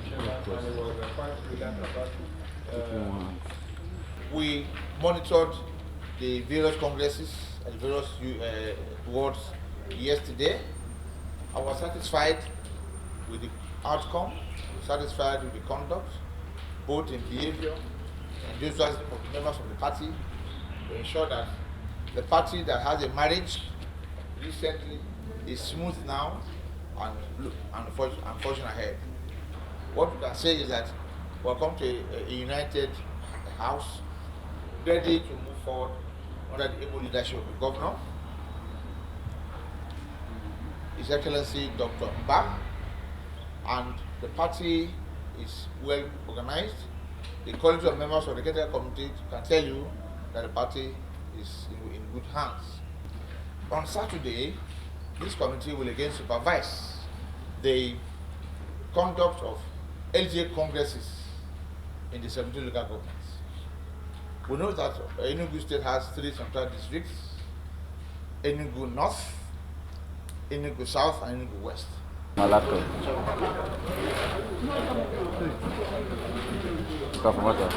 Chairman, and it was quite brilliant about we monitored the various congresses and various wards yesterday. I was satisfied with the outcome, satisfied with the conduct, both in behavior and enthusiasm of the members of the party to ensure that the party that has a marriage recently is smooth now and fortune ahead. What we can say is that we'll come to a united house, ready to move forward under the able leadership of the governor, His Excellency Dr. Mgbeke, and the party is well organized. The quality of members of the Executive Committee can tell you that the party is in good hands. On Saturday, this committee will again supervise the conduct of LGA congresses in the 17 local governments. We know that Enugu State has 3 central districts: Enugu North, Enugu South, and Enugu West. My laptop. Prof.Mgbeke.